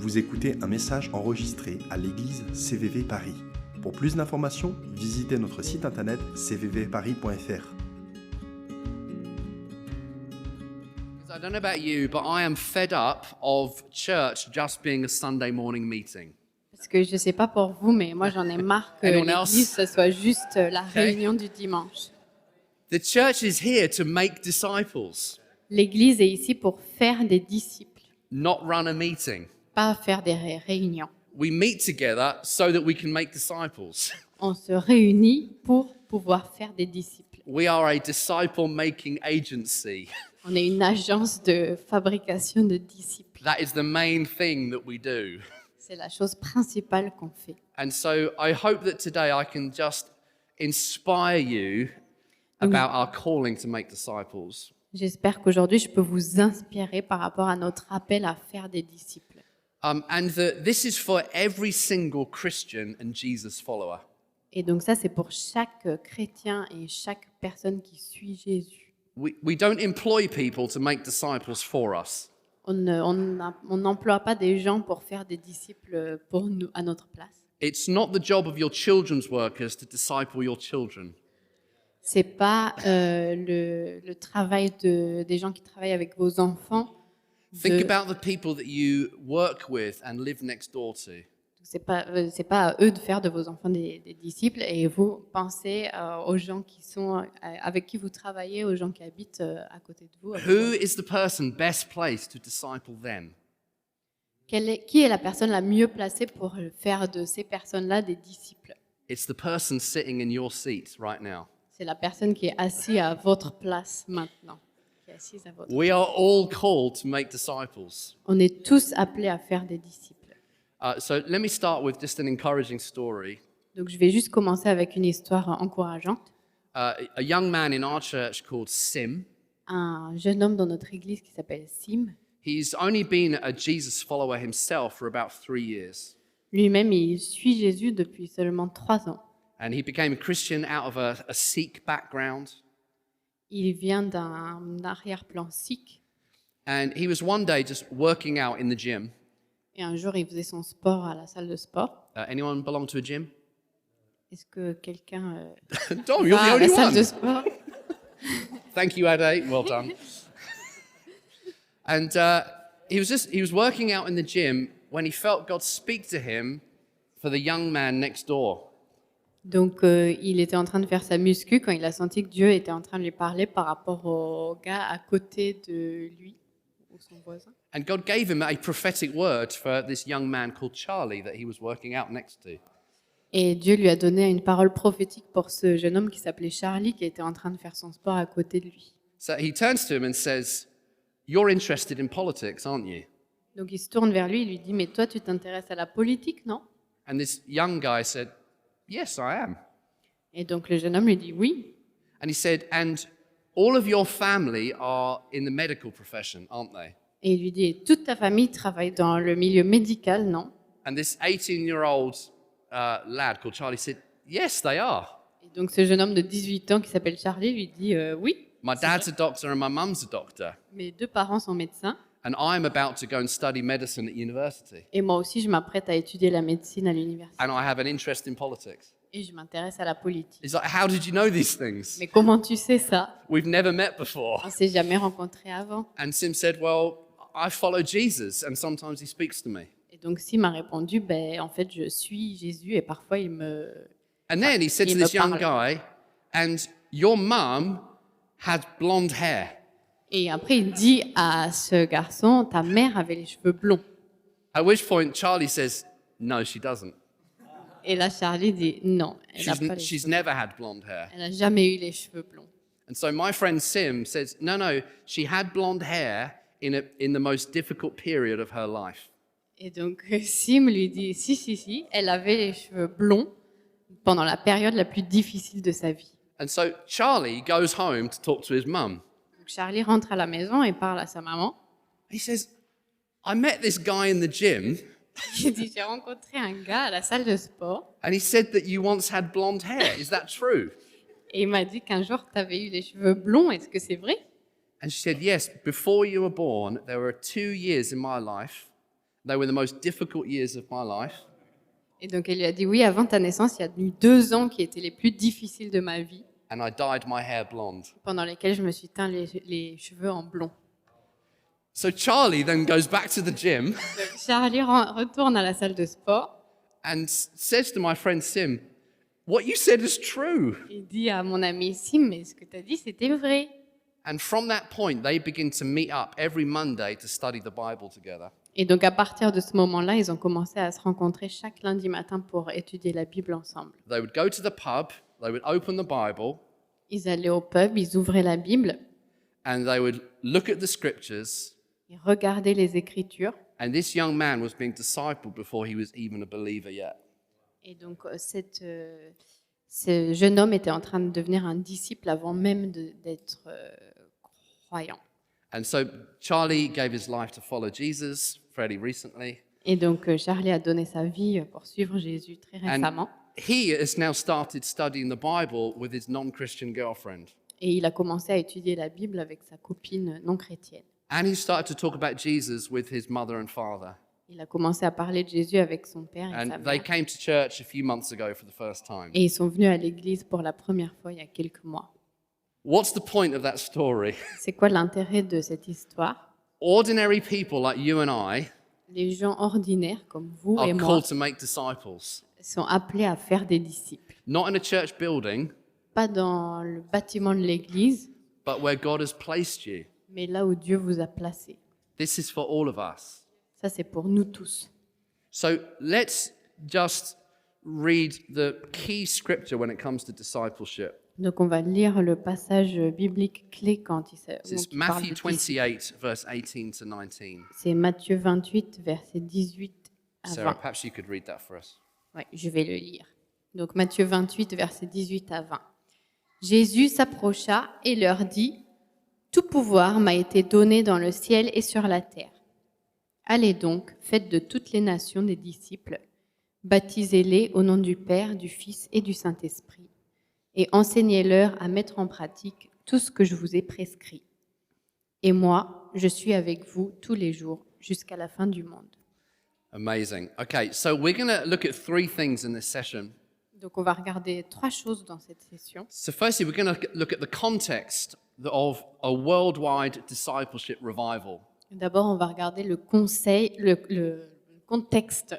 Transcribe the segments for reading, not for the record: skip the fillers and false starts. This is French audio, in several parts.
Vous écoutez un message enregistré à l'église CVV Paris. Pour plus d'informations, visitez notre site internet cvvparis.fr. I don't know about you, but I am fed up of church just being a Sunday morning meeting. Parce que je ne sais pas pour vous, mais moi j'en ai marre que Anyone l'église, else? ce soit juste la Okay. réunion du dimanche. The church is here to make disciples, L'église est ici pour faire des disciples, not run a meeting. pas faire des réunions. We meet together so that we can make disciples. On se réunit pour pouvoir faire des disciples. We are a disciple-making agency. On est une agence de fabrication de disciples. That is the main thing that we do. C'est la chose principale qu'on fait. And so I hope that today I can just inspire you about our calling to make disciples. J'espère qu'aujourd'hui, je peux vous inspirer par rapport à notre appel à faire des disciples. And that this is for every single Christian and Jesus follower. Et donc ça, c'est pour chaque chrétien et chaque personne qui suit Jésus. We don't employ people to make disciples for us. On n'emploie pas des gens pour faire des disciples pour nous, à notre place. It's not the job of your children's workers to disciple your children. C'est pas le travail des gens qui travaillent avec vos enfants. Think about the people that you work with and live next door to. C'est pas à eux de faire de vos enfants des disciples. Et vous pensez aux gens qui sont avec qui vous travaillez, aux gens qui habitent à côté de vous. Who is the person best placed to disciple them? Qui est la personne la mieux placée pour faire de ces personnes-là des disciples? It's the person sitting in your seat right now. C'est la personne qui est assise à votre place maintenant. Qui est assise à votre We are all called to make disciples. On est tous appelés à faire des disciples. So let me start with just an encouraging story. Donc je vais juste commencer avec une histoire encourageante. A young man in our church called Sim. Un jeune homme dans notre église qui s'appelle Sim. He's only been a Jesus follower himself for about 3 years. Lui-même, il suit Jésus depuis seulement 3 ans. And he became a Christian out of a Sikh background. Il vient d'un arrière-plan sikh. And he was one day just working out in the gym. Et un jour, il faisait son sport à la salle de sport. Anyone belong to a gym? Est-ce que quelqu'un Dom, you're va the à la only salle de one. sport? Thank you, Ade. Well done. And he was working out in the gym when he felt God speak to him for the young man next door. Donc, il était en train de faire sa muscu quand il a senti que Dieu était en train de lui parler par rapport au gars à côté de lui, ou son voisin. And God gave him a prophetic word for this young man called Charlie that he was working out next to. Et Dieu lui a donné une parole prophétique pour ce jeune homme qui s'appelait Charlie, qui était en train de faire son sport à côté de lui. So he turns to him and says, "You're interested in politics, aren't you?" Donc il se tourne vers lui et lui dit « Mais toi, tu t'intéresses à la politique, non ?» And this young guy said, "Yes, I am." Et donc le jeune homme lui dit « Oui. And he said, "And all of your family are in the medical profession, aren't they?" » Et il lui dit « Et toute ta famille travaille dans le milieu médical, non ?» And this 18-year-old lad called Charlie said, "Yes, they are. Et donc ce jeune homme de 18 ans qui s'appelle Charlie lui dit « Oui, My dad's a doctor and my mum's a doctor. mes 2 parents sont médecins And I'm about to go and study medicine at university. et moi aussi je m'apprête à étudier la médecine à l'université And I have an interest in politics." et je m'intéresse à la politique. He's like, "How did you know these things? Mais comment tu sais ça? We've never met before." On s'est jamais rencontrés avant. » And Sim said, "Well, I follow Jesus and sometimes he speaks to me." Et donc Sim m'a répondu « Ben en fait je suis Jésus et parfois il me... » And then he said to Il me this young parle. guy, "And your mum had blonde hair." Et après, il dit à ce garçon, ta mère avait les cheveux blonds. At which point Charlie says, "No, she doesn't. Et là, Charlie dit, non, elle n'a pas les She's cheveux. never had blonde hair." Elle n'a jamais eu les cheveux blonds. And so my friend Sim says, "No, she had blonde hair in the most difficult period of her life." Et donc, Sim lui dit, si, elle avait les cheveux blonds pendant la période la plus difficile de sa vie. And so Charlie goes home to talk to his mum. Donc, Charlie rentre à la maison et parle à sa maman. He says, "I met this guy in the gym Il dit, j'ai rencontré un gars à la salle de sport and he said that you once had blonde hair. Is that true?" et il m'a dit qu'un jour, tu avais eu les cheveux blonds. Est-ce que c'est vrai? And she said, "Yes, before you were born, there were 2 years in my life They were the most difficult years of my life. Et donc elle lui a dit oui, avant ta naissance, il y a eu 2 ans qui étaient les plus difficiles de ma vie, And I dyed my hair blonde. pendant lesquels je me suis teint les cheveux en blond. So Charlie then goes back to the gym Donc, Charlie retourne à la salle de sport and says to my friend Sim, "What you said is true." et dit à mon ami Sim, mais ce que tu as dit, c'était vrai. And from that point, they begin to meet up every Monday to study the Bible together. Et donc à partir de ce moment-là, ils ont commencé à se rencontrer chaque lundi matin pour étudier la Bible ensemble. They would go to the pub, they would open the Bible, Ils allaient au pub, ils ouvraient la Bible, and they would look at the scriptures. ils regardaient les Écritures. And this young man was being discipled before he was even a believer yet. Et donc ce jeune homme était en train de devenir un disciple avant même d'être croyant. And so Charlie gave his life to follow Jesus fairly recently. Et donc Charlie a donné sa vie pour suivre Jésus très récemment. He has now started studying the Bible with his non-Christian girlfriend. Et il a commencé à étudier la Bible avec sa copine non chrétienne. And he started to talk about Jesus with his mother and father. Il a commencé à parler de Jésus avec son père et sa And mère. they came to church a few months ago for the first time. Et ils sont venus à l'église pour la première fois il y a quelques mois. What's the point of that story? C'est quoi l'intérêt de cette histoire? Ordinary people like you and I Les gens ordinaires comme vous et are moi called to make disciples. sont appelés à faire des disciples. Not in a church building, Pas dans le bâtiment de l'église, but where God has placed you. mais là où Dieu vous a placé. This is for all of us. Ça, c'est pour nous tous. So let's just read the key scripture when it comes to discipleship. Donc, on va lire le passage biblique clé quand il It's parle Matthew de disciples. 28, verse 18 to 19. C'est Matthieu 28, versets 18 à Sarah, 20. perhaps you could read that for us. Oui, je vais le lire. Donc Matthieu 28, versets 18 à 20. Jésus s'approcha et leur dit, « Tout pouvoir m'a été donné dans le ciel et sur la terre. Allez donc, faites de toutes les nations des disciples, baptisez-les au nom du Père, du Fils et du Saint-Esprit, et enseignez-leur à mettre en pratique tout ce que je vous ai prescrit. Et moi, je suis avec vous tous les jours jusqu'à la fin du monde. » Amazing. Okay, so we're going to look at three things in this session. Donc on va regarder 3 choses dans cette session. So firstly, we're going to look at the context of a worldwide discipleship revival. D'abord, on va regarder le contexte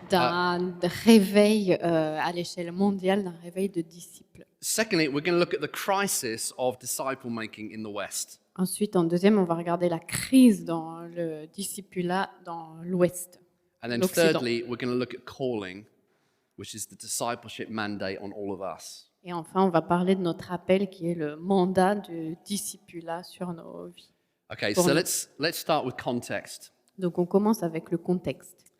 d'un réveil à l'échelle mondiale, d'un réveil de disciples. Secondly, we're going to look at the crisis of disciple making in the West. Ensuite, en deuxième, on va regarder la crise dans le discipulat dans l'Ouest. And then l'Occident. thirdly, we're going to look at calling, which is the discipleship mandate on all of us. Et enfin, on va parler de notre appel qui est le mandat de discipulat sur nos vies. Okay, Pour so nous. let's start with context. Donc, on commence avec le contexte.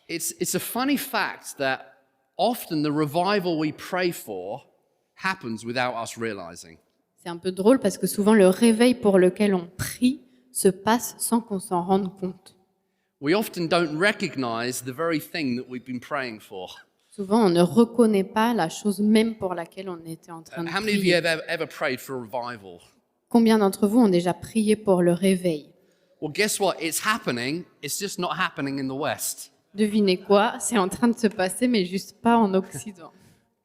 It's a funny fact that often the revival we pray for happens without us realizing. C'est un peu drôle parce que souvent, le réveil pour lequel on prie se passe sans qu'on s'en rende compte. We often don't recognize the very thing that we've been praying for. Souvent, on ne reconnaît pas la chose même pour laquelle on était en train de How many of you prier. have ever prayed for a revival? Combien d'entre vous ont déjà prié pour le réveil? Well, guess what? It's happening. It's just not happening in the West. Devinez quoi? C'est en train de se passer, mais juste pas en Occident.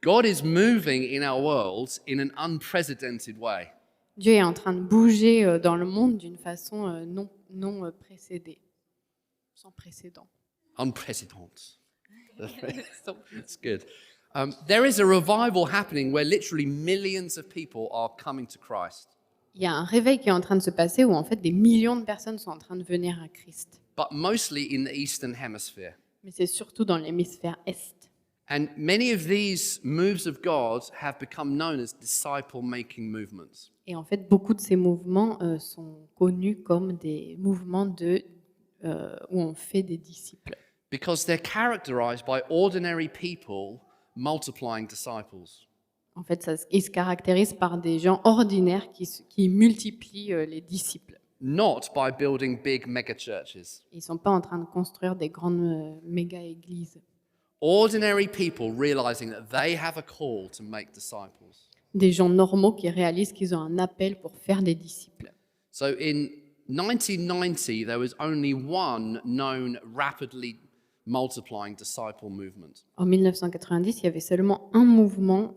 God is moving in our world in an unprecedented way. Dieu est en train de bouger dans le monde d'une façon non précédée, sans précédent. Unprecedented. That's good. There is a revival happening where literally millions of people are coming to Christ. Il y a un réveil qui est en train de se passer où en fait des millions de personnes sont en train de venir à Christ. But mostly in the Eastern Hemisphere. Mais c'est surtout dans l'hémisphère Est. And many of these moves of God have become known as disciple-making movements. Et en fait, beaucoup de ces mouvements sont connus comme des mouvements où on fait des disciples. Because they're characterized by ordinary people multiplying disciples. En fait, ils se caractérisent par des gens ordinaires qui multiplient les disciples. Not by building big mega churches. Ils ne sont pas en train de construire des grandes méga-églises. Ordinary people realizing that they have a call to make disciples. Des gens normaux qui réalisent qu'ils ont un appel pour faire des disciples. So in 1990, there was only one known rapidly multiplying disciple movement. En 1990, il y avait seulement un mouvement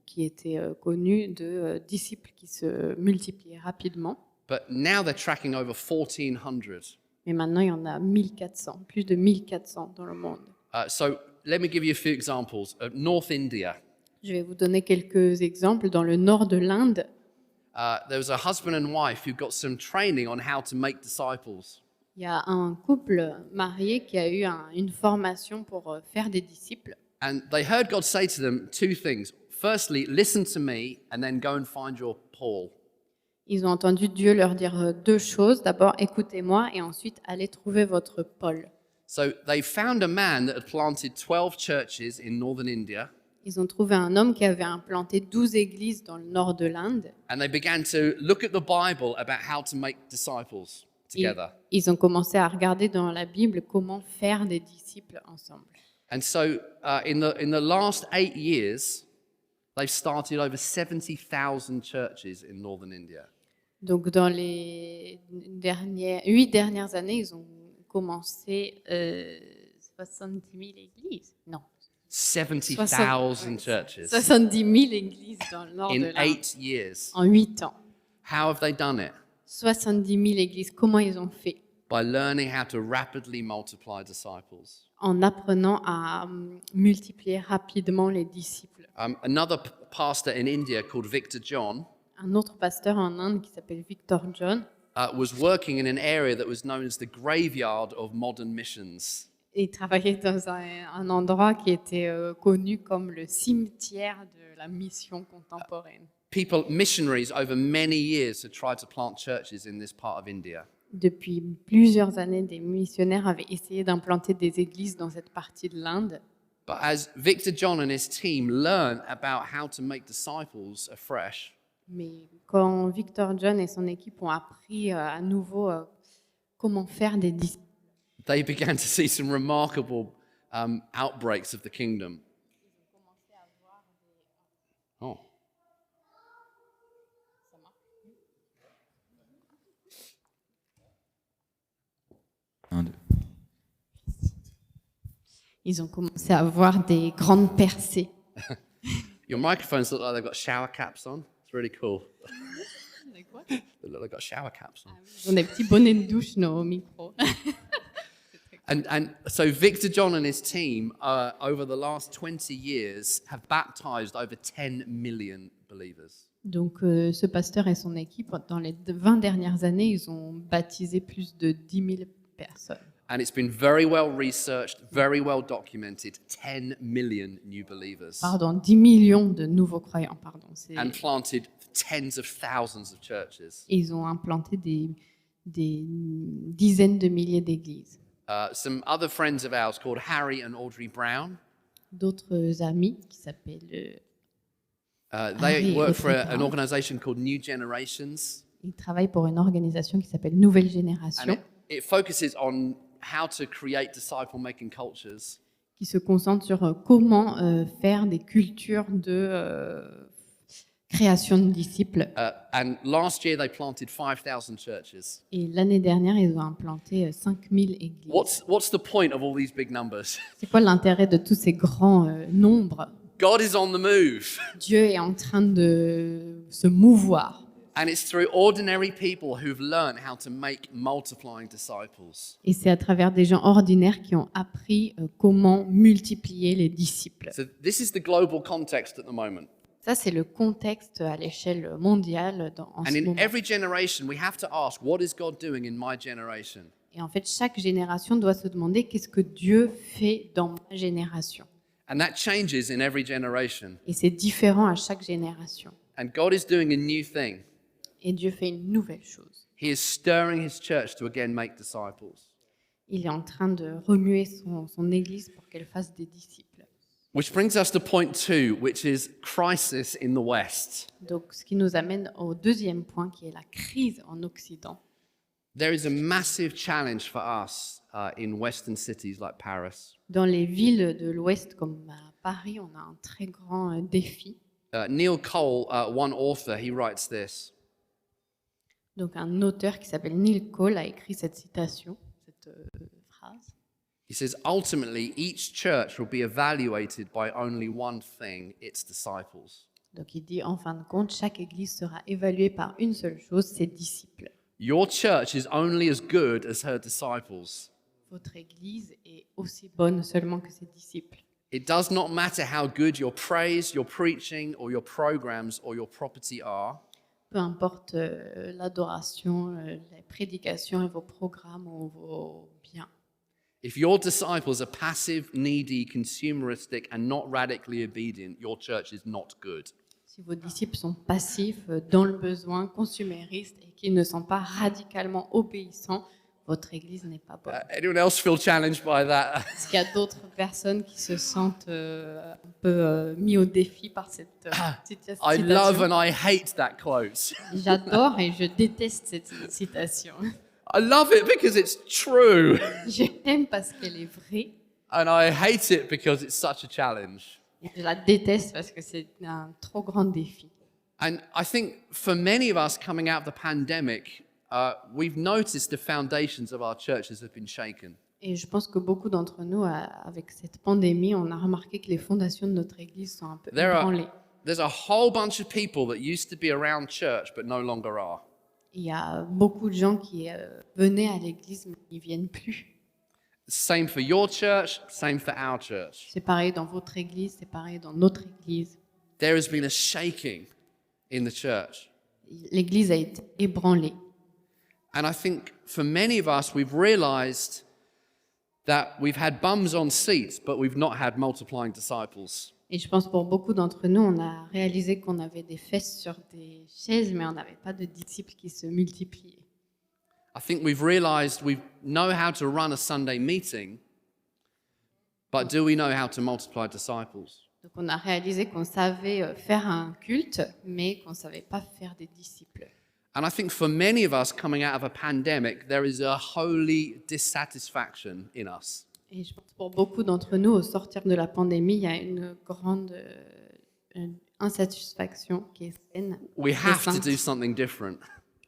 qui était connu de disciples qui se multipliaient rapidement. But now they're tracking over 1,400. Mais maintenant, il y en a 1400, plus de 1400 dans le monde. So let me give you a few examples. North India, Je vais vous donner quelques exemples. Dans le nord de l'Inde, there was a husband and wife who got some training on how to make disciples. il y a un couple marié qui a eu une formation pour faire des disciples. And they heard God say to them two things. Firstly, listen to me, and then go and find your Paul. Ils ont entendu Dieu leur dire deux choses. D'abord, écoutez-moi, et ensuite, allez trouver votre Paul. So they found a man that had planted 12 churches in northern India, Ils ont trouvé un homme qui avait implanté 12 églises dans le nord de l'Inde. and they began to look at the Bible about how to make disciples together. Ils ont commencé à regarder dans la Bible comment faire des disciples ensemble. And so in the last 8 years, they've started over 70,000 churches in northern India. Donc, dans les 8 dernières années, ils ont commencé 70 000 églises. Non, 70,000 churches 70 000 églises dans le nord de in l'Inde 8 years. en 8 ans. How have they done it? 70 000 églises. Comment ils ont fait? By learning how to rapidly multiply disciples. En apprenant à multiplier rapidement les disciples. Another pastor in India called Victor John Un autre pasteur en Inde qui s'appelle Victor John, was working in an area that was known as the graveyard of modern missions. il travaillait dans un endroit qui était connu comme le cimetière de la mission contemporaine. Missionaries over many years had tried to plant churches in this part of India. Depuis plusieurs années, des missionnaires avaient essayé d'implanter des églises dans cette partie de l'Inde. But as Victor John and his team learned about how to make disciples afresh, Mais quand Victor John et son équipe ont appris à nouveau comment faire des disciples, they began to see some remarkable outbreaks of the kingdom. Oh. ils ont commencé à voir des grandes percées. Your microphones look like they've got shower caps on. It's really cool. They look like they've got shower caps on. Ils ont des petits bonnets de douche, nos micros. And so Victor John and his team, over the last 20 years, have baptized over 10 million believers. Donc, ce pasteur et son équipe, dans les 20 dernières années, ils ont baptisé plus de 10 000 personnes. And it's been very well researched, very well documented, 10 million new believers. Pardon, 10 millions de nouveaux croyants, pardon. And planted tens of thousands of churches. Ils ont implanté des dizaines de milliers d'églises. Some other friends of ours called Harry and Audrey Brown. D'autres amis qui s'appellent They et work for Audrey an Brown. organization called New Generations. Ils travaillent pour une organisation qui s'appelle Nouvelle And Génération, it focuses on how to create disciple-making cultures. qui se concentre sur comment faire des cultures de création de disciples. And last year they planted 5,000 churches. Et l'année dernière, ils ont implanté 5000 églises. What's the point of all these big numbers? C'est quoi l'intérêt de tous ces grands nombres? God is on the move. Dieu est en train de se mouvoir. And it's through ordinary people who've learned how to make multiplying disciples. Et c'est à travers des gens ordinaires qui ont appris comment multiplier les disciples. So this is the global context at the moment. Ça, c'est le contexte à l'échelle mondiale en And ce in moment. every generation, we have to ask, what is God doing in my generation? Et en fait, chaque génération doit se demander qu'est-ce que Dieu fait dans ma génération. And that changes in every generation. Et c'est différent à chaque génération. And God is doing a new thing. Et Dieu fait une nouvelle chose. He is stirring his church to again make disciples. Il est en train de remuer son Église pour qu'elle fasse des disciples. Which brings us to point 2, which is crisis in the West. Donc, ce qui nous amène au deuxième point, qui est la crise en Occident. There is a massive challenge for us in Western cities like Paris. Dans les villes de l'Ouest, comme à Paris, on a un très grand défi. Neil Cole, one author, he writes this. Donc un auteur qui s'appelle Neil Cole a écrit cette citation, cette phrase. He says, ultimately, each church will be evaluated by only one thing, its disciples. Donc il dit, en fin de compte, chaque église sera évaluée par une seule chose, ses disciples. Your church is only as good as her disciples. Votre église est aussi bonne seulement que ses disciples. It does not matter how good your praise, your preaching, or your programs or your property are. Peu importe l'adoration, les prédications et vos programmes ou vos biens. If your disciples are passive, needy, consumeristic, and not radically obedient, your church is not good. Si vos disciples sont passifs, dans le besoin, consuméristes et qui ne sont pas radicalement obéissants, votre église n'est pas bonne. Anyone else feel challenged by that? Est-ce qu'il y a d'autres personnes qui se sentent un peu mis au défi par cette citation? I love and I hate that quote. J'adore et je déteste cette citation. I love it because it's true, Je l'aime parce qu'elle est vraie and I hate it because it's such a challenge. et je la déteste parce que c'est un trop grand défi. And I think for many of us coming out of the pandemic, we've noticed the foundations of our churches have been shaken. Et je pense que beaucoup d'entre nous, avec cette pandémie, on a remarqué que les fondations de notre église sont un peu ébranlées. There's a whole bunch of people that used to be around church but no longer are. Il y a beaucoup de gens qui venaient à l'église mais qui ne viennent plus. Same for your church, same for our church. C'est pareil dans votre église, c'est pareil dans notre église. There has been a shaking in the church. L'église a été ébranlée. And I think for many of us, we've realized that we've had bums on seats, but we've not had multiplying disciples. Et je pense pour beaucoup d'entre nous, on a réalisé qu'on avait des fesses sur des chaises, mais on n'avait pas de disciples qui se multipliaient. I think we've realized we know how to run a Sunday meeting, but do we know how to multiply disciples? Donc on a réalisé qu'on savait faire un culte, mais qu'on ne savait pas faire des disciples. And I think for many of us coming out of a pandemic, there is a holy dissatisfaction in us. Et je pense pour beaucoup d'entre nous, au sortir de la pandémie, il y a une grande insatisfaction qui est saine. We qui est have to sainte. do something different.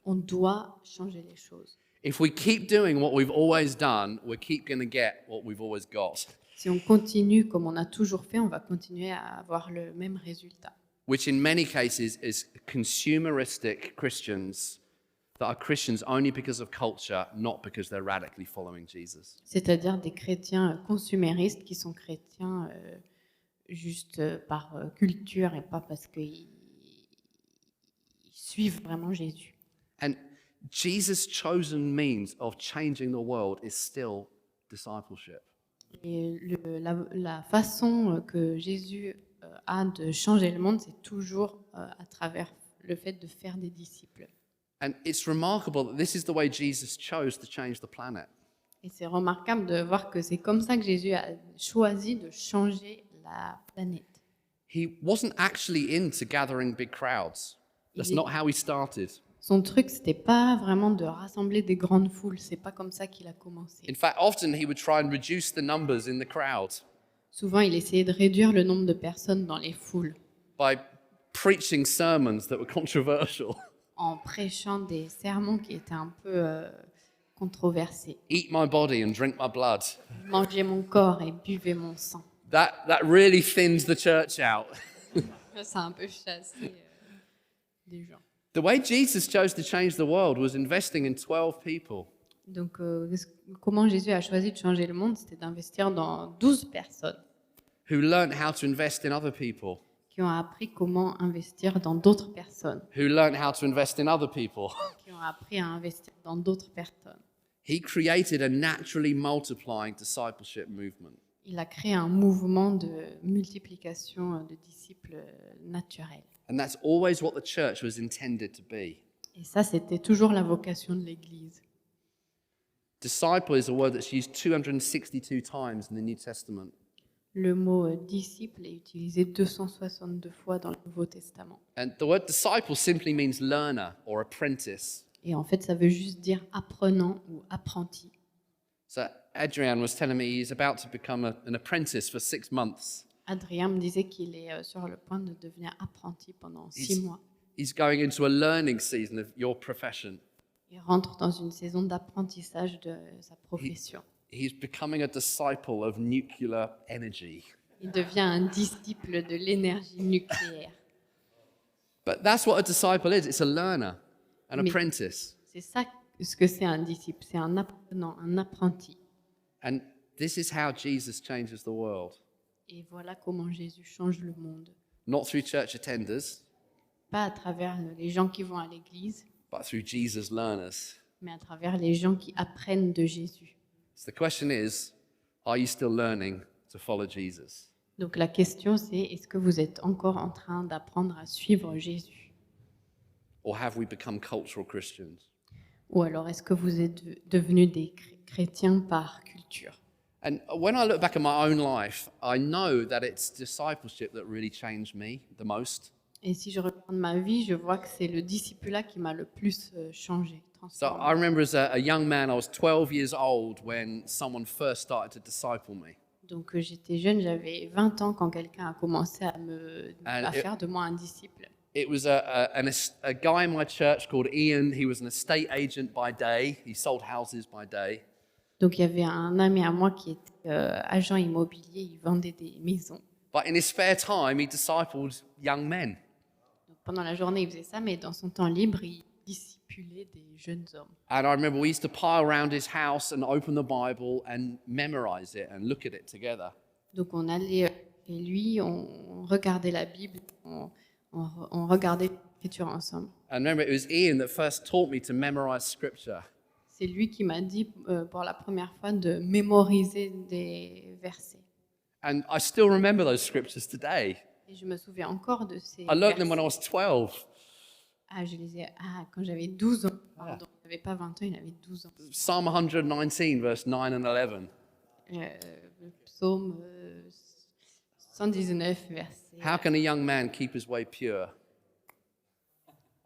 On doit changer les choses. If we keep doing what we've always done, we keep going to get what we've always got, Si on continue comme on a toujours fait, on va continuer à avoir le même résultat. which in many cases is consumeristic Christians that are Christians only because of culture, not because they're radically following Jesus. C'est-à-dire des chrétiens consuméristes qui sont chrétiens juste par culture et pas parce qu'ils suivent vraiment Jésus. And Jesus' chosen means of changing the world is still discipleship. Et la façon que Jésus a de changer le monde, c'est toujours à travers le fait de faire des disciples. And it's remarkable that this is the way Jesus chose to change the planet. Et c'est remarquable de voir que c'est comme ça que Jésus a choisi de changer la planète. He wasn't actually into gathering big crowds. That's Il- not how he started. Son truc, c'était pas vraiment de rassembler des grandes foules. C'est pas comme ça qu'il a commencé. In fact, often he would try and reduce the numbers in the crowd Souvent, il essayait de réduire le nombre de personnes dans les foules by preaching sermons that were controversial. en prêchant des sermons qui étaient un peu controversés. Eat my body and drink my blood. Mangez mon corps et buvez mon sang. That really thins the church out. Ça a un peu chassé des gens. The way Jesus chose to change the world was investing in 12 people Donc, comment Jésus a choisi de changer le monde, c'était d'investir dans 12 personnes who learned how to invest in other people, qui ont appris comment investir dans d'autres personnes, who learned how to invest in other people. qui ont appris à investir dans d'autres personnes. He created a naturally multiplying discipleship movement. Il a créé un mouvement de multiplication de disciples naturels. And that's always what the church was intended to be. Et ça, c'était toujours la vocation de l'Église. Disciple is a word that's used 262 times in the New Testament. Le mot disciple est utilisé 262 fois dans le Nouveau Testament. And the word disciple simply means learner or apprentice. Et en fait, ça veut juste dire apprenant ou apprenti. So Adrian was telling me he's about to become an apprentice for 6 months. Adrien me disait qu'il est sur le point de devenir apprenti pendant 6 mois. He's going into a learning season of your profession. Il rentre dans une saison d'apprentissage de sa profession. He's becoming a disciple of nuclear energy. Il devient un disciple de l'énergie nucléaire. But that's what a disciple is. It's a learner, an Mais- apprentice. C'est ça ce que c'est un disciple, c'est un apprenant, un apprenti. And this is how Jesus changes the world. Et voilà comment Jésus change le monde. Not through church attenders, Pas à travers les gens qui vont à l'église, but through Jesus learners. mais à travers les gens qui apprennent de Jésus. So the question is, are you still learning to follow Jesus? Donc la question c'est, est-ce que vous êtes encore en train d'apprendre à suivre Jésus? Or have we become cultural Christians? Ou alors est-ce que vous êtes devenus des chrétiens par culture? And when I look back at my own life, I know that it's discipleship that really changed me the most. Et si je regarde ma vie, je vois que c'est le discipulat qui m'a le plus changé, So transformé. I remember as a young man, I was 12 years old when someone first started to disciple me. Donc j'étais jeune, j'avais 20 ans quand quelqu'un a commencé à And faire de moi un disciple. It was a guy in my church called Ian. He was an estate agent by day. He sold houses by day. Donc il y avait un ami à moi qui était agent immobilier, il vendait des maisons. But in his spare time, he discipled young men. Donc, pendant la journée, il faisait ça, mais dans son temps libre, il discipulait des jeunes hommes. And I remember we used to pile around his house and open the Bible and memorize it and look at it together. Donc on allait chez lui, on regardait la Bible, on regardait l'écriture ensemble. And remember, it was Ian that first taught me to memorize scripture. C'est lui qui m'a dit pour la première fois de mémoriser des versets. And I still remember those scriptures today. Et je me souviens encore de ces I learned them when I versets. was 12. Ah, je les ai quand j'avais 12 ans. Pardon, il n'avait pas 20 ans, il avait 12 ans. Psalm 119, verse 9 and 11. Le psaume 119, verset. How can a young man keep his way pure?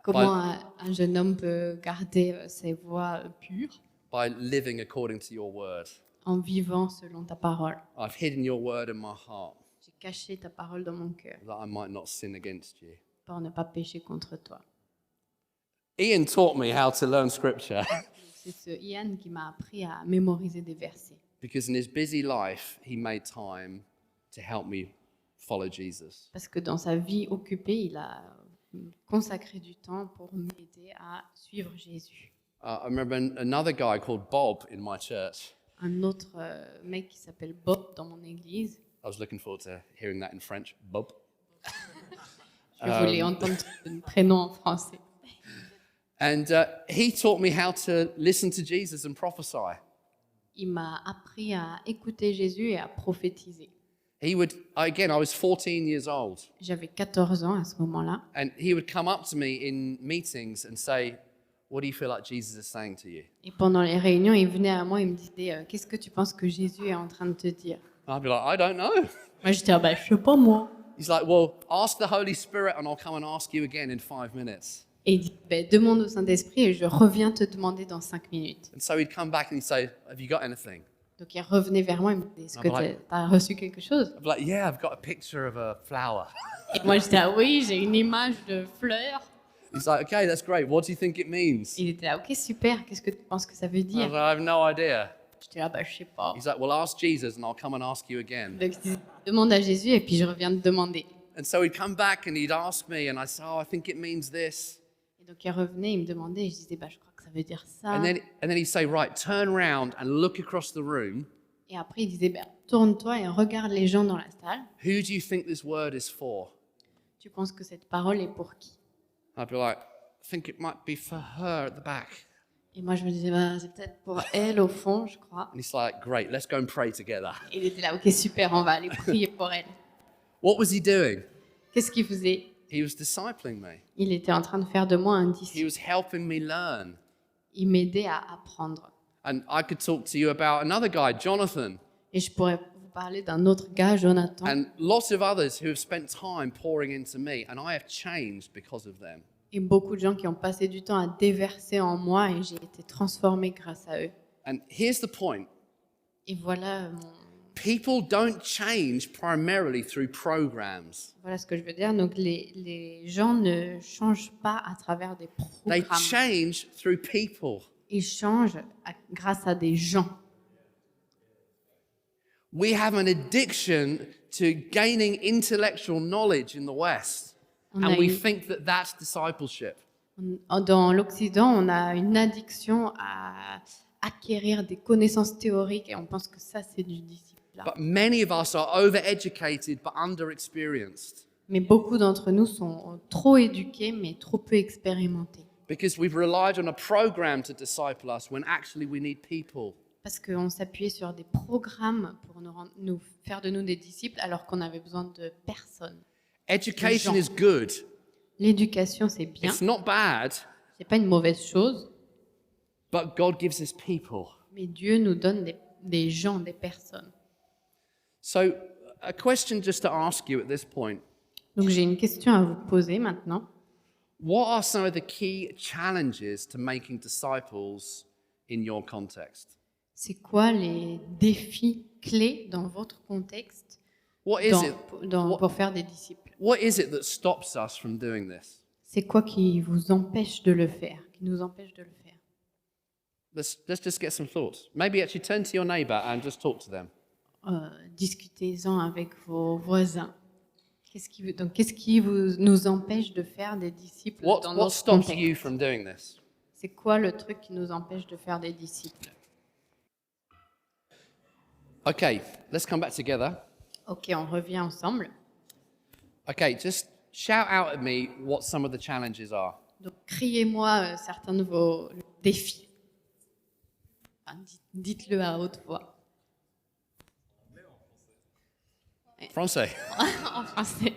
Comment un jeune homme peut garder ses voies pures By living according to your word. en vivant selon ta parole. I've hidden your word in my heart J'ai caché ta parole dans mon cœur that I might not sin against you. pour ne pas pécher contre toi. Ian taught me how to learn scripture C'est ce Ian qui m'a appris à mémoriser des versets. because in his busy life, he made time to help me follow Jesus. Parce que dans sa vie occupée, il a consacré du temps pour m'aider à suivre Jésus. I remember another guy called Bob in my church. Un autre mec qui s'appelle Bob dans mon église. I was looking forward to hearing that in French. Bob. Je voulais entendre son prénom en français. And he taught me how to listen to Jesus and prophesy. Il m'a appris à écouter Jésus et à prophétiser. He would, again, I was 14 years old. J'avais 14 ans à ce moment-là. And he would come up to me in meetings and say, "What do you feel like Jesus is saying to you?" Et pendant les réunions, il venait à moi et me disait qu'est-ce que tu penses que Jésus est en train de te dire? I'd be like, "I don't know." Moi, j'étais je sais pas moi. He's like, "Well, ask the Holy Spirit and I'll come and ask you again in 5 minutes." Et il dit demande au Saint-Esprit et je reviens te demander dans 5 minutes. And so he'd come back and he'd say, "Have you got anything?" Donc il revenait vers moi et me disait est-ce que Ah, ouais. tu as reçu quelque chose? I'd be like, "Yeah, I've got a picture of a flower." Et moi, j'étais oui, j'ai une image de fleur. He's like, "Okay, that's great. What do you think it means?" Il était là, ok, super, qu'est-ce que tu penses que ça veut I was dire? like, "I have no idea." J'étais là, je sais pas. He's like, "Well, ask Jesus and I'll come and ask you again." Donc il disait, demande à Jésus et puis je reviens te demander. And so he'd come back and he'd ask me and I'd say, "Oh, I think it means this." Et donc il revenait, il me demandait et je disais, je crois que ça veut dire ça. And then he'd say, "Right, turn around and look across the room. Et après il disait, tourne-toi et regarde les gens dans la salle. Who do you think this word is for?" Tu penses que cette parole est pour qui? I'd be like, "I think it might be for her at the back." Et moi je me disais, c'est peut-être pour elle au fond, je crois. And he's like, "Great, let's go and pray together." Et il était là, ok, super, on va aller prier pour elle. What was he doing? Qu'est-ce qu'il faisait? He was discipling me. Il était en train de faire de moi un He disciple. was helping me learn. Il m'aidait à apprendre. And I could talk to you about another guy, Jonathan, Et je pourrais vous parler d'un autre gars, Jonathan, and lots of others who have spent time pouring into me, and I have changed because of them. et beaucoup de gens qui ont passé du temps à déverser en moi et j'ai été transformée grâce à eux. And here's the point. Et voilà People don't change primarily through programs. Voilà ce que je veux dire. Donc les gens ne changent pas à travers des They programmes. change through people. Ils changent grâce à des gens. We have an addiction to gaining intellectual knowledge in the West, On a and we une- think that that's discipleship. Dans l'Occident, on a une addiction à acquérir des connaissances théoriques et on pense que ça, c'est du disciple. But many of us are overeducated but underexperienced Mais beaucoup d'entre nous sont trop éduqués, mais trop peu expérimentés. because we've relied on a program to disciple us when actually we need people. Parce qu'on s'appuyait sur des programmes pour nous faire de nous des disciples alors qu'on avait besoin de personnes. Education gens. is good. L'éducation, c'est bien. It's not bad, C'est pas une mauvaise chose, but God gives us people. mais Dieu nous donne des gens, des personnes. So, a question just to ask you at this point. Donc j'ai une question à vous poser maintenant. What are some of the key challenges to making disciples in your context? C'est quoi les défis clés dans votre contexte What is it? pour faire des disciples? What is it that stops us from doing this? C'est quoi qui vous empêche de le faire, qui nous empêche de le faire? Let's just get some thoughts. Maybe actually turn to your neighbor and just talk to them. Discutez-en avec vos voisins. Qu'est-ce qui nous empêche de faire des disciples dans What notre stops contexte? you from doing this? C'est quoi le truc qui nous empêche de faire des disciples? Okay, let's come back together. Ok, on revient ensemble. Okay, just shout out at me what some of the challenges are. Donc, criez-moi certains de vos défis. Enfin, dites-le à haute voix. Français. En français.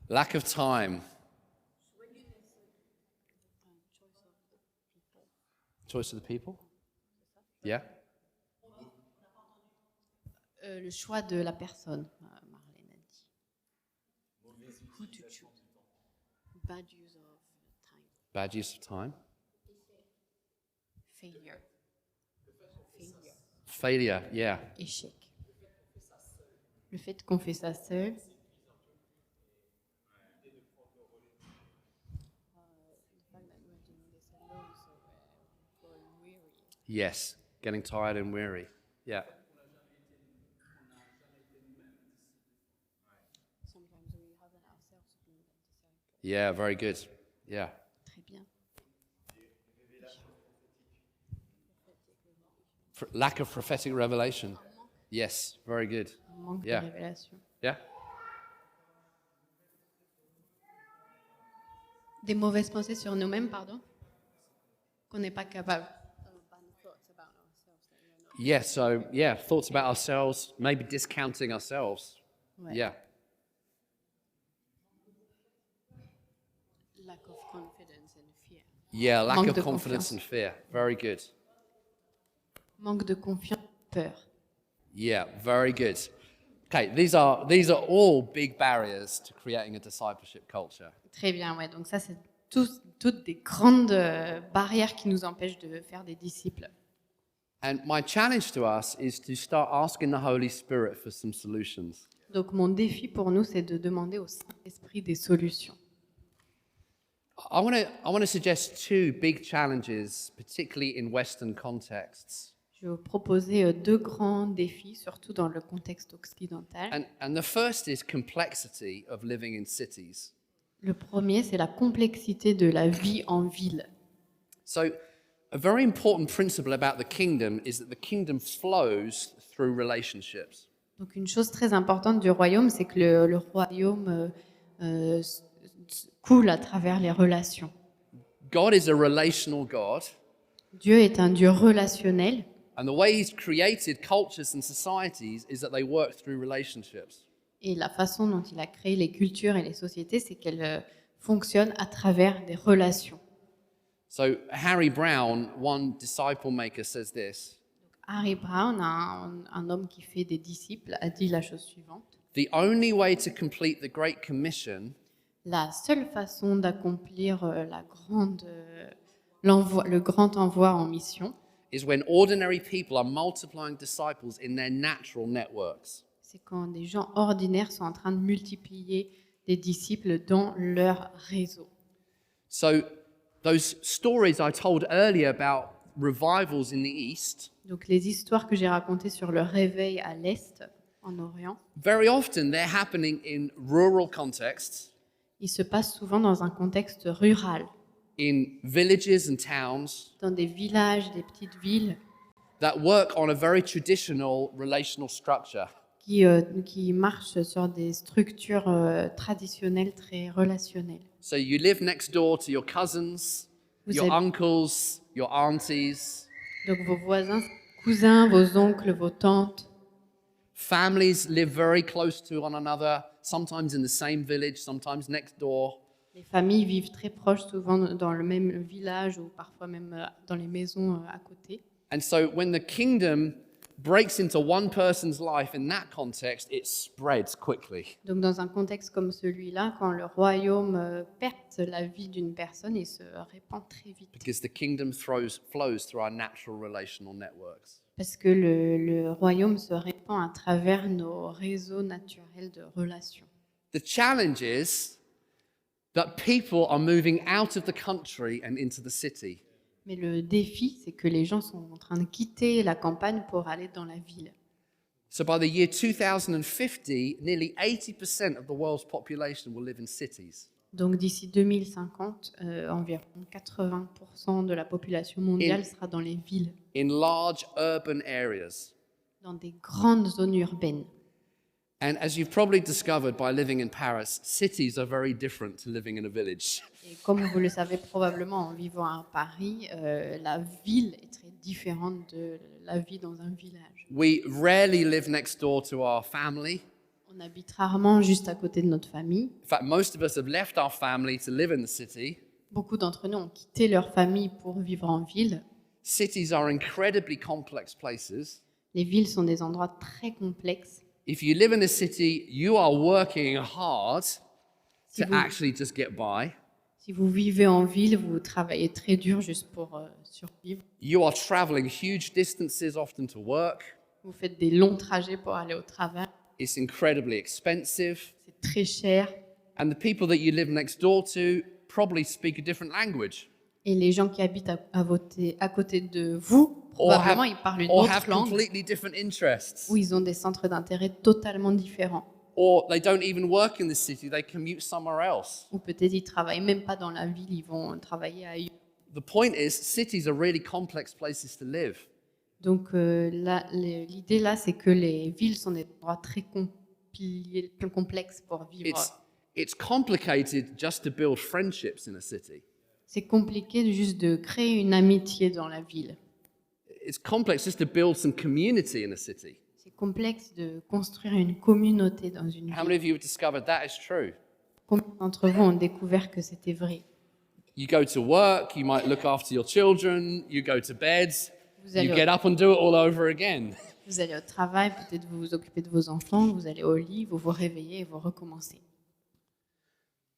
Lack of time. Choice of the people? Yeah? Le choix de la personne, Marlène a dit. Who to choose. Bad use of time. Bad use of time. Failure. Failure, yeah. Échec. Le fait qu'on fait ça seul. Yes, getting tired and weary. Yeah. Yeah, very good. Yeah. Très bien. Lack of prophetic revelation. Yes, very good. Un manque Yeah. de révélation. Yeah? Des mauvaises pensées sur nous-mêmes, pardon. Qu'on n'est pas capable. Yeah, so, yeah, thoughts about ourselves, maybe discounting ourselves. Ouais. Yeah. Lack of confidence and fear. Yeah, lack Manque of de confidence confiance. and fear. Very good. Manque de confiance, peur. Yeah, very good. Okay, these are all big barriers to creating a discipleship culture. Très bien, ouais. Donc ça, c'est toutes des grandes barrières qui nous empêchent de faire des disciples. And my challenge to us is to start asking the Holy Spirit for some solutions. Donc mon défi pour nous, c'est de demander au Saint-Esprit des solutions. I want to suggest two big challenges, particularly in Western contexts. Je vais vous proposer deux grands défis, surtout dans le contexte occidental. And the first is complexity of living in cities. Le premier, c'est la complexité de la vie en ville. So, a very important principle about the kingdom is that the kingdom flows through relationships. Donc une chose très importante du royaume, c'est que le royaume coule à travers les relations. God is a relational God, Dieu est un Dieu relationnel. and the way He's created cultures and societies is that they work through relationships. Et la façon dont il a créé les cultures et les sociétés, c'est qu'elles fonctionnent à travers des relations. So, Harry Brown, one disciple maker, says this: Harry Brown, un homme qui fait des disciples, a dit la chose suivante. the only way to complete the Great Commission La seule façon d'accomplir la grande le grand envoi en mission, is when ordinary people are multiplying disciples in their natural networks. c'est quand des gens ordinaires sont en train de multiplier des disciples dans leur réseau. So those stories I told earlier about revivals in the East, Donc les histoires que j'ai racontées sur le réveil à l'Est, en Orient, very often they're happening in rural contexts, ils se passent souvent dans un contexte rural, in villages and towns dans des villages, des petites villes that work on a very traditional relational structure. qui marchent sur des structures traditionnelles très relationnelles. So you live next door to your cousins, Vous your êtes- uncles, your aunties. Donc vos voisins, cousins, vos oncles, vos tantes, Families live very close to one another, sometimes in the same village, sometimes next door. les familles vivent très proches, souvent dans le même village ou parfois même dans les maisons à côté. And so when the kingdom breaks into one person's life in that context, it spreads quickly. Donc dans un contexte comme celui-là, quand le royaume perce la vie d'une personne, il se répand très vite. Because the kingdom flows through our natural relational networks. Parce que le royaume se répand à travers nos réseaux naturels de relations. The challenge is that people are moving out of the country and into the city. Mais le défi, c'est que les gens sont en train de quitter la campagne pour aller dans la ville. So by the year 2050, nearly 80% of the world's population will live in cities. Donc d'ici 2050, environ 80% de la population mondiale sera dans les villes, In large urban areas. dans des grandes zones urbaines. And as you've probably discovered by living in Paris, cities are very different to living in a village. Et comme vous le savez probablement en vivant à Paris, la ville est très différente de la vie dans un village. We rarely live next door to our family. On habite rarement juste à côté de notre famille. In fact, most of us have left our family to live in the city. Beaucoup d'entre nous ont quitté leur famille pour vivre en ville. Cities are incredibly complex places. Les villes sont des endroits très complexes. If you live in a city, you are working hard Si to vous- actually just get by. Si vous vivez en ville, vous travaillez très dur juste pour survivre. You are traveling huge distances often to work. Vous faites des longs trajets pour aller au travail. It's incredibly expensive. C'est très cher. And the people that you live next door to probably speak a different language Et les gens qui habitent à côté de vous, or probablement, ils parlent une or autre have langue completely different interests. où ils ont des centres d'intérêt totalement différents. Or they don't even work in the city, they commute somewhere else. Ou peut-être ils travaillent même pas dans la ville, ils vont travailler ailleurs. The point is, cities are really complex places to live. Donc l'idée là, c'est que les villes sont des endroits très complexes pour vivre. It's complicated just to build friendships in a city. C'est compliqué juste de créer une amitié dans la ville. It's complex just to build some community in a city. C'est complexe de construire une communauté dans une How ville. many of you have discovered that is true? Combien d'entre vous ont découvert que c'était vrai? You go to work, you might look after your children, you go to bed, Vous you allez, get up and do it all over again. vous allez au travail, peut-être vous vous occupez de vos enfants, vous allez au lit, vous vous réveillez et vous recommencez.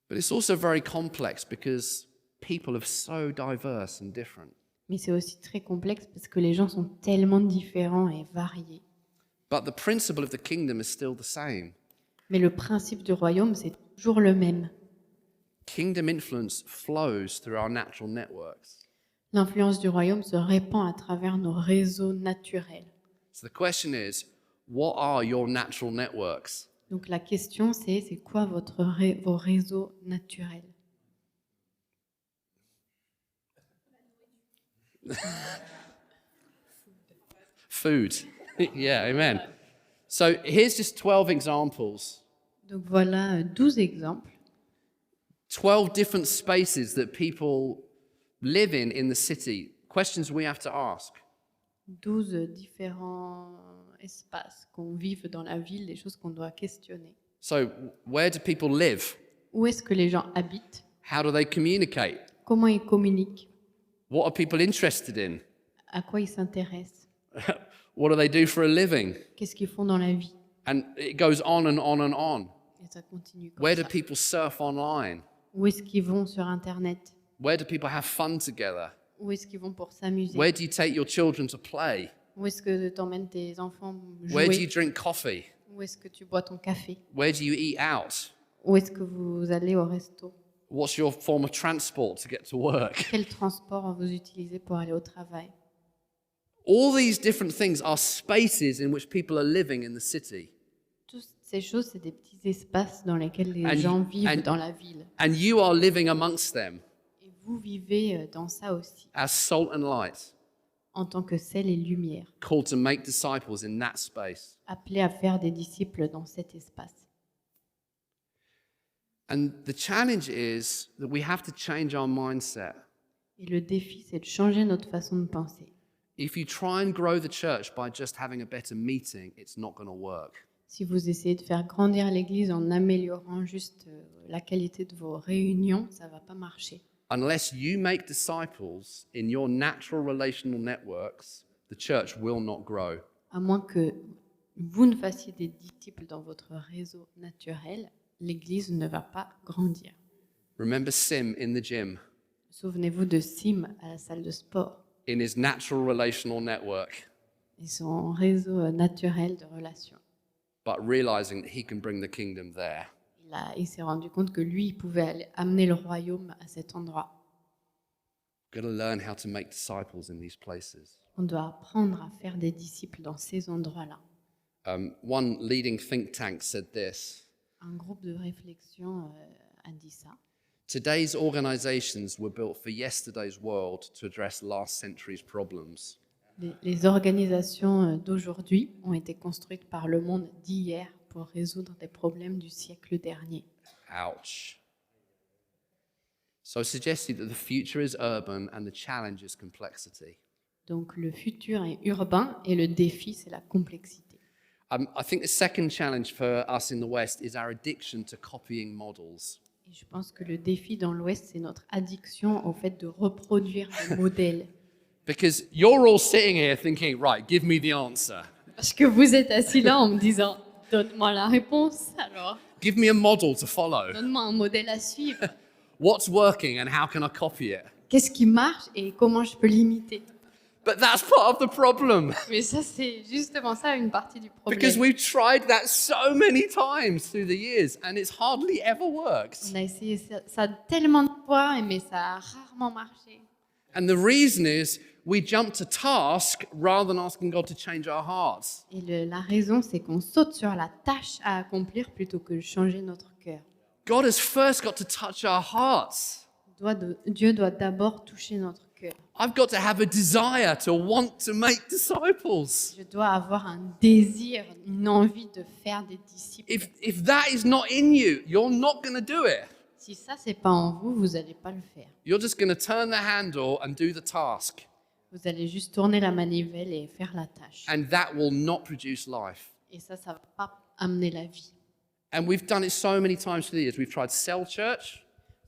But it's also very complex because people are so diverse and different. Mais c'est aussi très complexe parce que les gens sont tellement différents et variés. But the principle of the kingdom is still the same. Mais le principe du royaume, c'est toujours le même. Kingdom influence flows through our natural networks. L'influence du royaume se répand à travers nos réseaux naturels. So the question is, what are your natural networks? Donc la question, c'est quoi vos réseaux naturels? Food. Yeah, amen. So here's just 12 examples, Donc voilà 12 exemples, 12 different spaces that people live in the city. Questions we have to ask. 12 différents espaces qu'on vive dans la ville, des choses qu'on doit questionner. So where do people live? Où est-ce que les gens habitent? How do they communicate? Comment ils communiquent? What are people interested in? À quoi ils s'intéressent? What do they do for a living? Qu'est-ce qu'ils font dans la vie? And it goes on and on and on. Et ça continue comme Where do ça. people surf online? Où est-ce qu'ils vont sur Internet? Where do people have fun together? Où est-ce qu'ils vont pour s'amuser? Where do you take your children to play? Où est-ce que tu emmènes tes enfants Where do you jouer? drink coffee? Où est-ce que tu bois ton café? Where do you eat out? Où est-ce que vous allez au resto? What's your form of transport to get to work? Quel transport vous utilisez pour aller au travail? All these different things are spaces in which people are living in the city. Toutes ces choses, c'est des petits espaces dans lesquels les And- gens vivent and- dans la ville. And you are living amongst them Et vous vivez dans ça aussi, as salt and light, en tant que sel et lumière, called to make disciples in that space. appelés à faire des disciples dans cet espace. And the challenge is that we have to change our mindset. Et le défi, c'est de changer notre façon de penser. If you try and grow the church by just having a better meeting, it's not going to work. Si vous essayez de faire grandir l'Église en améliorant juste la qualité de vos réunions, ça ne va pas marcher. Unless you make disciples in your natural relational networks, the church will not grow. À moins que vous ne fassiez des disciples dans votre réseau naturel, l'Église ne va pas grandir. Remember Sim in the gym, Souvenez-vous de Sim à la salle de sport in his natural relational network, et son réseau naturel de relations. but realizing that he can bring the kingdom there. Il s'est rendu compte que lui, il pouvait amener le royaume à cet endroit. We've got to learn how to make disciples in these places. On doit apprendre à faire des disciples dans ces endroits-là. One leading think tank said this: Un groupe de réflexion a dit ça. Today's organizations were built for yesterday's world to address last century's problems. Les organisations d'aujourd'hui ont été construites par le monde d'hier pour résoudre des problèmes du siècle dernier. Ouch. So I suggested that the future is urban and the challenge is complexity. Donc le futur est urbain et le défi, c'est la complexité. I think the second challenge for us in the West is our addiction to copying models. Et je pense que le défi dans l'Ouest, c'est notre addiction au fait de reproduire des modèles. Because you're all sitting here thinking, right, give me the answer. Parce que vous êtes assis là en me disant, donne-moi la réponse alors, Give me a model to follow. donne-moi un modèle à suivre. What's working and how can I copy it? Qu'est-ce qui marche et comment je peux l'imiter? But that's part of the problem. Mais ça, c'est justement ça une partie du problème. Because we've tried that so many times through the years and it's hardly ever worked. On a essayé ça tellement de fois, mais ça a rarement marché. And the reason is we jump to task rather than asking God to change our hearts. Et la raison, c'est qu'on saute sur la tâche à accomplir plutôt que de changer notre cœur. God has first got to touch our hearts. Dieu doit d'abord toucher notre cœur. I've got to have a desire to want to make disciples. Je dois avoir un désir, une envie de faire des disciples. If that is not in you, you're not going to do it. Si ça, c'est pas en vous, vous n'allez pas le faire. You're just going to turn the handle and do the task. Vous allez juste tourner la manivelle et faire la tâche. And that will not produce life. Et ça va pas amener la vie. And we've done it so many times through the years. We've tried cell church,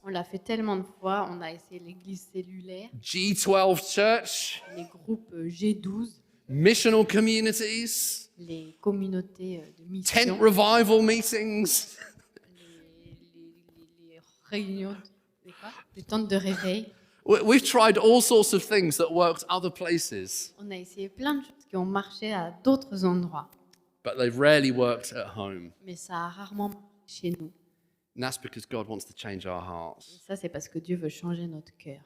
On l'a fait tellement de fois. On a essayé l'église cellulaire, G12 church, les groupes G12, missional communities, les communautés de tent mission, revival meetings. les réunions, les tentes de réveil. We've tried all sorts of things that worked other places, On a essayé plein de choses qui ont marché à d'autres endroits, but they've rarely worked at home. mais ça a rarement marché chez nous. And that's because God wants to change our Et hearts. ça, c'est parce que Dieu veut changer notre cœur.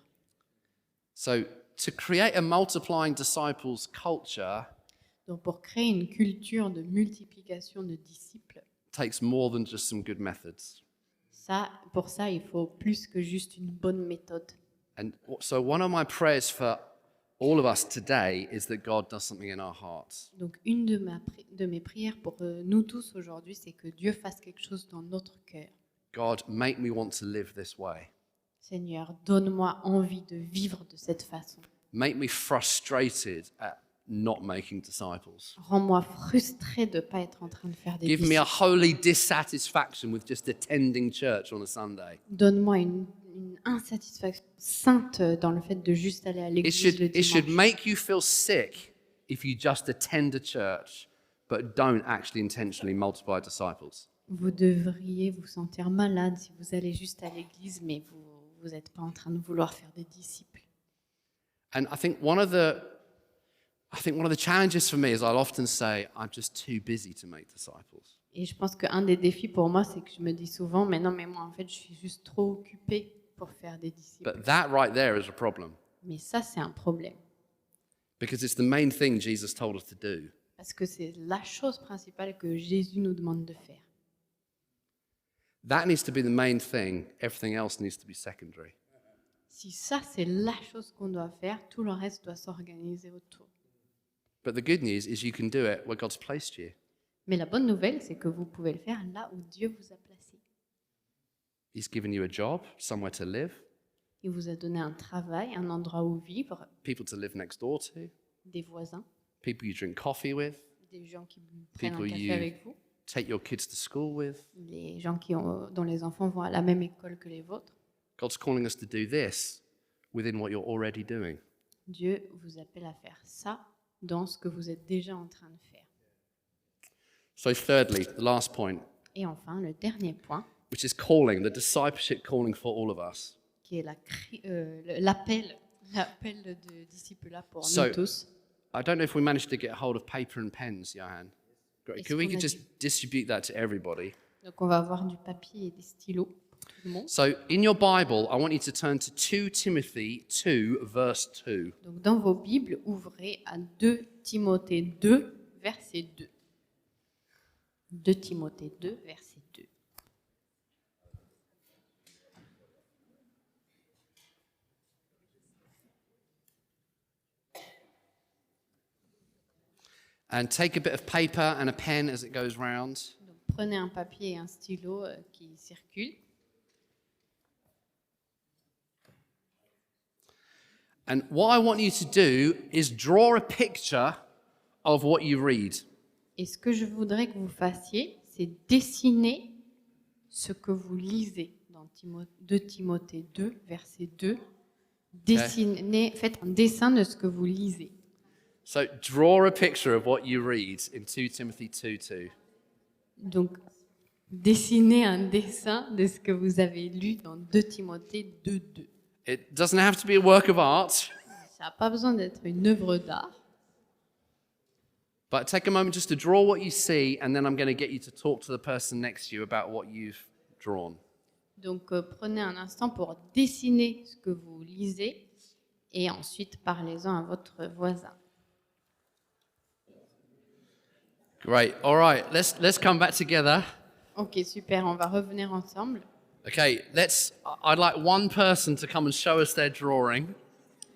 So, to create a multiplying disciples culture Donc, pour créer une culture de multiplication de disciples, takes more than just some good methods. pour ça, il faut plus que juste une bonne méthode. And so, one of my prayers for all of us today is that God does something in our hearts. Donc, une de mes prières pour nous tous aujourd'hui, c'est que Dieu fasse quelque chose dans notre cœur. God, make me want to live this way. Seigneur, donne-moi envie de vivre de cette façon. Make me frustrated at not making disciples. Rends-moi frustré de ne pas être en train de faire des Give me a disciples. holy dissatisfaction with just attending church on a Sunday. Donne-moi une insatisfaction sainte dans le fait de juste aller à It l'église le should, it should dimanche. make you feel sick if you just attend a church but don't actually intentionally multiply disciples. Vous devriez vous sentir malade si vous allez juste à l'église, mais vous n'êtes pas en train de vouloir faire des disciples. And I think one of the challenges for me is I'll often say, I'm just too busy to make disciples. Et je pense qu'un des défis pour moi, c'est que je me dis souvent, mais non, mais moi, en fait, je suis juste trop occupée pour faire des disciples. But that right there is a problem Mais ça, c'est un problème. because it's the main thing Jesus told us to do. Parce que c'est la chose principale que Jésus nous demande de faire. That needs to be the main thing. Everything else needs to be secondary. Si ça, c'est la chose qu'on doit faire, tout le reste doit s'organiser autour. But the good news is you can do it where God's placed you. Mais la bonne nouvelle, c'est que vous pouvez le faire là où Dieu vous a placé. He's given you a job, somewhere to live, Il vous a donné un travail, un endroit où vivre, people to live next door to, des voisins, people you drink coffee with, des gens qui prennent un People café you- avec vous, take your kids to school with. les gens dont les enfants vont à la même école que les vôtres. God's calling us to do this within what you're already doing. Dieu vous appelle à faire ça dans ce que vous êtes déjà en train de faire. So, thirdly, the last point, Et enfin, le dernier point, which is calling, the discipleship calling for all of us. qui est l'appel de disciple-là pour So- nous tous. I don't know if we managed to get hold of paper and pens, Johan. Great. Est-ce Could we qu'on could a just distribute that to everybody? Donc, on va avoir du papier et des stylos pour tout le monde. So, in your Bible, I want you to turn to 2 Timothy 2, verse 2. Donc, dans vos Bibles, ouvrez à 2 Timothée 2, verset 2. 2 Timothée 2, verset 2. And take a bit of paper and a pen as it goes round. Donc, prenez un papier et un stylo qui circulent. And what I want you to do is draw a picture of what you read. Et ce que je voudrais que vous fassiez, c'est dessiner ce que vous lisez dans 2 Timothée 2, verset 2. Dessinez, faites un dessin de ce que vous lisez. So draw a picture of what you read in 2 Timothy 2, 2. Donc, dessinez un dessin de ce que vous avez lu dans 2 Timothée 2, 2. It doesn't have to be a work of art, Ça n'a pas besoin d'être une œuvre d'art. but take a moment just to draw what you see, and then I'm going to get you to talk to the person next to you about what you've drawn. Donc, prenez un instant pour dessiner ce que vous lisez et ensuite parlez-en à votre voisin. Great. All right, let's come back together. Ok, super, on va revenir ensemble. Okay, I'd like one person to come and show us their drawing,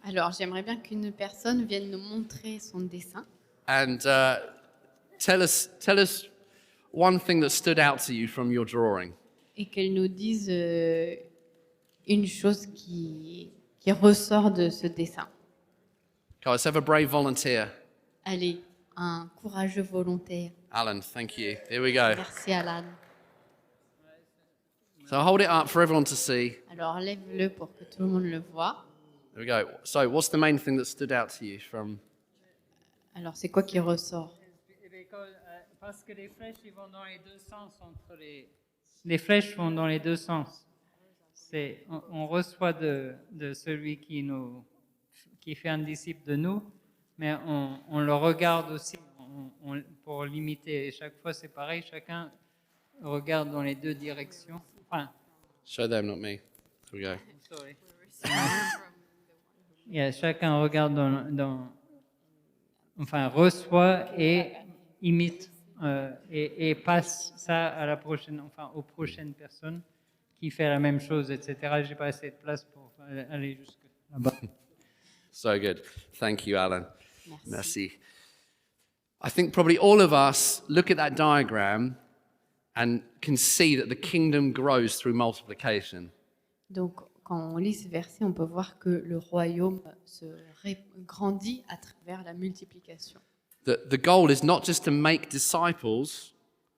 Alors, j'aimerais bien qu'une personne vienne nous montrer son dessin and tell us one thing that stood out to you from your drawing. et qu'elle nous dise une chose qui ressort de ce dessin. Okay, let's have a brave volunteer. Allez, un courageux volontaire. Alan, thank you. Here we go. Merci Alan. So hold it up for everyone to see. Alors, lève-le pour que tout le monde le voit. There we go. So what's the main thing that stood out to you from... Alors, c'est quoi qui ressort? Parce que les flèches ils vont dans les deux sens entre les flèches vont dans les deux sens. On reçoit de celui qui fait un disciple de nous, mais on le regarde aussi pour l'imiter. Et chaque fois c'est pareil, chacun regarde dans les deux directions. Enfin, Show them, not me. Here we go. sorry. Chacun regarde enfin reçoit et imite et passe ça à la prochaine, enfin aux prochaines personnes qui fait la même chose, etc. J'ai pas assez de place pour aller jusque là-bas. So good. Thank you, Alan. Merci. Merci. I think probably all of us look at that diagram and can see that the kingdom grows through multiplication. Donc, quand on lit ce verset, on peut voir que le royaume grandit à travers la multiplication. The goal is not just to make disciples,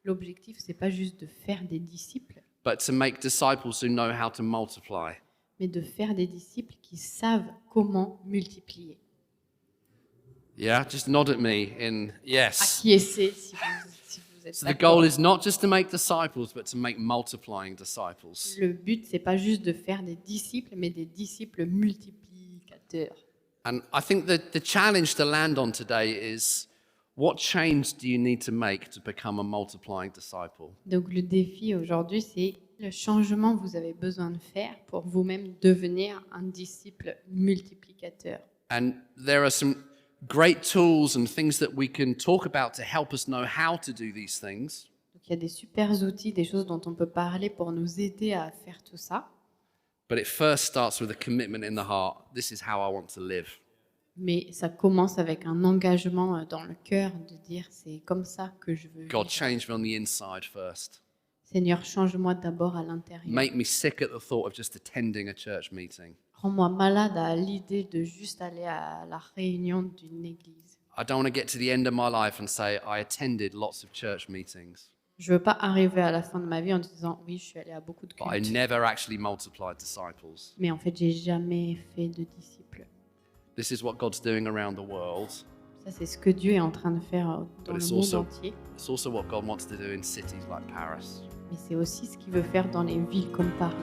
L'objectif, c'est pas juste de faire des disciples, but to make disciples who know how to multiply. mais de faire des disciples qui savent comment multiplier. Yeah, just nod at me in yes. Acquiescez si vous êtes So the d'accord. goal is not just to make disciples, but to make multiplying disciples. Le but, c'est pas juste de faire des disciples, mais des disciples multiplicateurs. And I think that the challenge to land on today is, what change do you need to make to become a multiplying disciple? Donc le défi aujourd'hui, c'est le changement que vous avez besoin de faire pour vous-même devenir un disciple multiplicateur. And there are some great tools and things that we can talk about to help us know how to do these things. Donc il y a des super outils, des choses dont on peut parler pour nous aider à faire tout ça. But it first starts with a commitment in the heart. This is how I want to live. Mais ça commence avec un engagement dans le cœur de dire c'est comme ça que je veux God, vivre. change me on the inside first. Seigneur, change-moi d'abord à l'intérieur. Make me sick at the thought of just attending a church meeting. Rends-moi malade à l'idée de juste aller à la réunion d'une église. I don't want to get to the end of my life and say I attended lots of church meetings, Je veux pas arriver à la fin de ma vie en disant oui, je suis allé à beaucoup de but I cultes, never actually multiplied disciples. mais en fait, j'ai jamais fait de disciples. This is what God's doing around the world. Ça, c'est ce que Dieu est en train de faire dans But le it's monde also- entier. It's also what God wants to do in cities like Paris. Mais c'est aussi ce qu'il veut faire dans les villes comme Paris.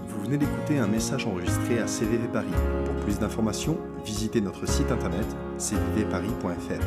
Vous venez d'écouter un message enregistré à CVV Paris. Pour plus d'informations, visitez notre site internet cvvparis.fr.